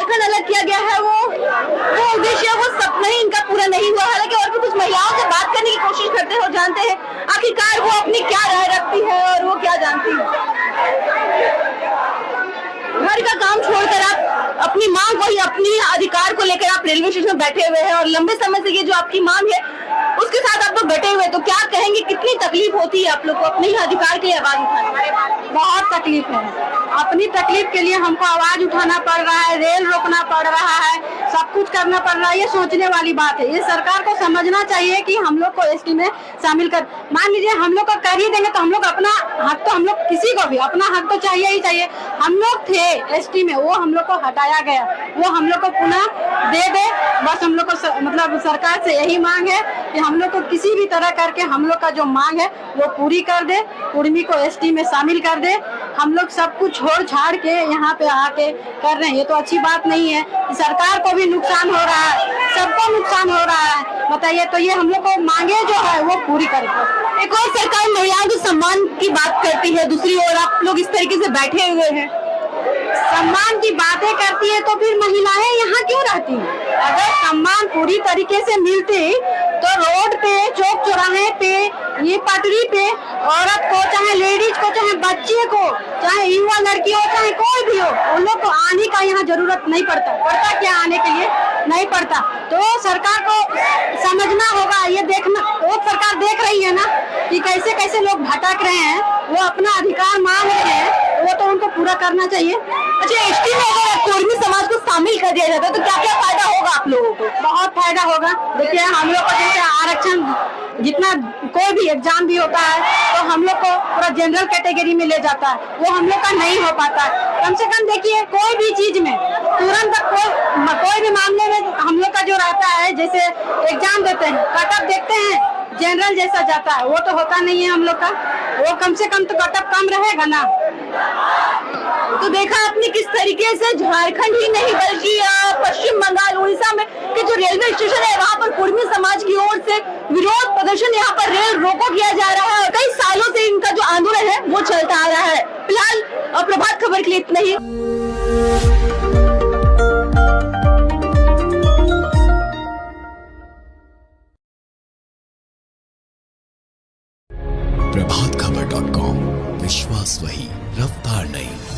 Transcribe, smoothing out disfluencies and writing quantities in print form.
झारखंड अलग किया गया है वो उद्देश्य वो सपना ही इनका पूरा नहीं हुआ। हालांकि और भी कुछ महिलाओं से बात करने की कोशिश करते हैं और जानते हैं आखिरकार वो अपनी क्या राय रखती है और वो क्या जानती है। घर का काम छोड़कर आप अपनी मांग को ही, अपनी अधिकार को लेकर आप रेलवे स्टेशन में बैठे हुए हैं और लंबे समय से ये जो आपकी मांग है उसके साथ आप लोग बैठे हुए, तो क्या कहेंगे कितनी तकलीफ होती है आप लोग को अपने ही अधिकार के लिए आवाज उठाने? बहुत तकलीफ है। अपनी तकलीफ के लिए हमको आवाज उठाना पड़ रहा है, रेल रोकना पड़ रहा है, सब कुछ करना पड़ रहा है। ये सोचने वाली बात है। ये सरकार को समझना चाहिए कि हम लोग को एसटी में शामिल कर, मान लीजिए हम लोग को कर ही देंगे तो हम लोग अपना हक, तो हम लोग किसी को भी अपना हक तो चाहिए ही चाहिए। हम लोग थे एसटी में, वो हम लोग को हटाया गया, वो हम लोग को पुनः दे दे। बस हम लोग को मतलब सरकार से यही मांग है कि हम लोग को किसी भी तरह करके हम लोग का जो मांग है वो पूरी कर दे, कुर्मी को एसटी में शामिल कर दे। हम लोग सब कुछ छोड़ छाड़ के यहाँ पे आके कर रहे हैं, ये तो अच्छी बात नहीं है। सरकार को भी नुकसान हो रहा है, सबको नुकसान हो रहा है। बताइए, तो ये हम लोग को मांगे जो है वो पूरी करे। एक और सरकार महिलाओं के सम्मान की बात करती है, दूसरी ओर आप लोग इस तरीके से बैठे हुए हैं। सम्मान की बातें करती है तो फिर महिलाएं यहाँ क्यों रहती हैं? अगर सम्मान पूरी तरीके से मिलती तो रोड पे, चौक चौराहे पे, ये पटरी पे औरत को, चाहे लेडीज को, चाहे बच्चे को, चाहे युवा लड़की हो, चाहे कोई भी हो, उन लोग को आने का यहाँ जरूरत नहीं पड़ता क्या आने के लिए नहीं पड़ता। तो सरकार को समझना होगा, ये देखना, वो सरकार देख रही है ना कि कैसे कैसे लोग भटक रहे हैं, वो अपना अधिकार मांग रहे हैं, वो तो उनको पूरा करना चाहिए। अच्छा, एसटी में अगर कुर्मी समाज को शामिल कर दिया जाता है तो क्या क्या फायदा होगा आप लोगों को? बहुत फायदा होगा। देखिए, हम लोग को जैसे आरक्षण, जितना कोई भी एग्जाम भी होता है तो हम लोग को पूरा जनरल कैटेगरी में ले जाता है, वो हम लोग का नहीं हो पाता है। कम से कम देखिए, कोई भी चीज में तुरंत कोई भी मामले में हम लोग का जो रहता है, जैसे एग्जाम देते हैं, कट ऑफ देखते हैं, जनरल जैसा जाता है, वो तो होता नहीं है हम लोग का। वो कम से कम तो कट ऑफ कम रहेगा ना। तो देखा आपने किस तरीके से झारखंड ही नहीं बल्कि पश्चिम बंगाल, उड़ीसा में के जो रेलवे स्टेशन है वहाँ पर कुर्मी समाज की ओर से विरोध प्रदर्शन, यहाँ पर रेल रोको किया जा रहा है और कई सालों से इनका जो आंदोलन है वो चलता आ रहा है। फिलहाल प्रभात खबर के लिए इतना ही। प्रभातखबर.com, विश्वास वही, रफ्तार नहीं।